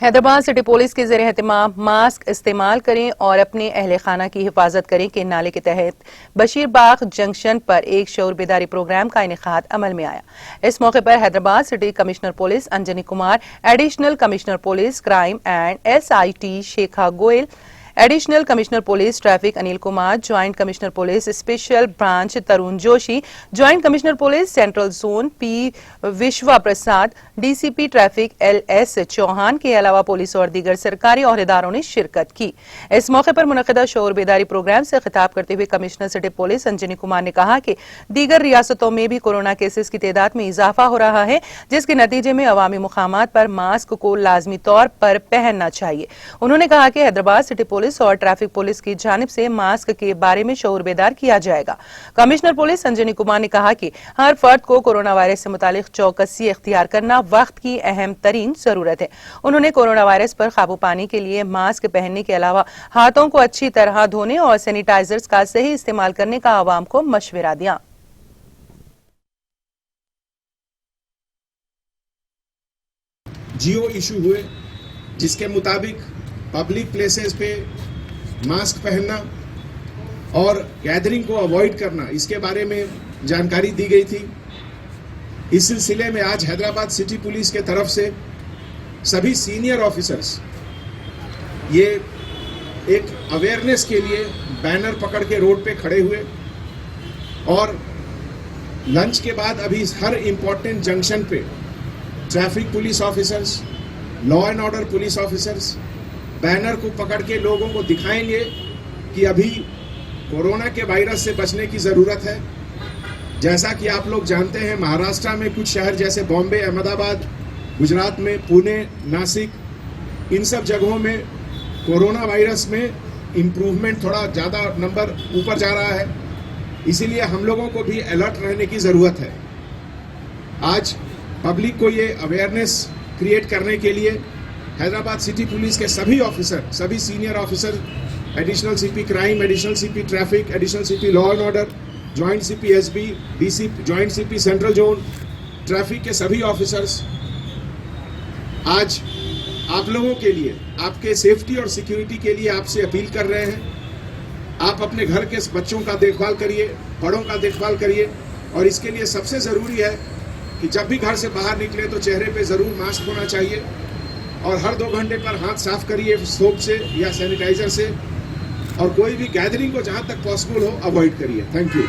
Hyderabad city police के ज़रिए एहतमाम mask इस्तेमाल करें और अपने अहल खाना की हिफाजत करें के नाले के तहत बशीरबाग जंक्शन पर एक शऊर बेदारी प्रोग्राम का इनेकाद अमल में आया। इस मौके पर Hyderabad city commissioner police Anjani Kumar, additional commissioner police crime and SIT Shekha Goyal, additional commissioner police traffic Anil Kumar, joint commissioner police special branch Tarun Joshi, joint commissioner police central zone P Vishwa Prasad, DCP traffic LS Chauhan के अलावा पुलिस और दीगर सरकारी ओहदेदारों ने शिरकत की। इस मौके पर मुनक़िदा शऊर बेदारी प्रोग्राम से खिताब करते हुए commissioner city police Anjani Kumar ने कहा कि दीगर रियासतों में भी कोरोना केसेस की तादाद में इजाफा हो रहा है, जिसके नतीजे में अवामी मुकामात पर मास्क को लाजमी तौर पर पहनना चाहिए। उन्होंने कहा कि हैदराबाद सिटी पुलिस और ट्रैफिक पुलिस की जानिब से मास्क के बारे में शऊर बेदार किया जाएगा। कमिश्नर पुलिस अंजनी कुमार ने कहा कि हर फर्द को कोरोना वायरस से मुतालिक चौकसी इख्तियार करना वक्त की अहम तरीन जरूरत है। उन्होंने कोरोना वायरस पर काबू पाने के लिए मास्क पहनने के अलावा हाथों को अच्छी तरह धोने और सैनिटाइजर्स का सही इस्तेमाल करने का आवाम को मशवरा दिया। जियो इशू हुए जिसके मुताबिक पब्लिक प्लेसेस पे मास्क पहनना और गैदरिंग को अवॉइड करना, इसके बारे में जानकारी दी गई थी। इस सिलसिले में आज हैदराबाद सिटी पुलिस के तरफ से सभी सीनियर ऑफिसर्स ये एक अवेयरनेस के लिए बैनर पकड़ के रोड पे खड़े हुए और लंच के बाद अभी हर इम्पोर्टेंट जंक्शन पे traffic police officers, law and order police officers banner को पकड़ के लोगों को दिखाएंगे कि अभी कोरोना के वायरस से बचने की ज़रूरत है। जैसा कि आप लोग जानते हैं, महाराष्ट्र में कुछ शहर जैसे बॉम्बे, अहमदाबाद, गुजरात में पुणे, नासिक, इन सब जगहों में कोरोना वायरस में इम्प्रूवमेंट थोड़ा ज़्यादा नंबर ऊपर जा रहा है। इसीलिए हम लोगों को भी अलर्ट रहने की ज़रूरत है। आज पब्लिक को ये अवेयरनेस क्रिएट करने के लिए हैदराबाद सिटी पुलिस के सभी ऑफिसर, सभी senior officer, additional CP crime, additional CP traffic, additional CP law and order, joint CP SB, DCP, joint CP central zone, traffic के सभी ऑफिसर्स आज आप लोगों के लिए, आपके सेफ्टी और सिक्योरिटी के लिए आपसे अपील कर रहे हैं। आप अपने घर के बच्चों का देखभाल करिए, बड़ों का देखभाल करिए और इसके लिए सबसे ज़रूरी है कि जब भी घर से बाहर निकले तो चेहरे पे ज़रूर मास्क होना चाहिए और हर 2 घंटे पर हाथ साफ करिए सोप से या सैनिटाइजर से और कोई भी गैदरिंग को जहां तक पॉसिबल हो अवॉइड करिए। Thank you.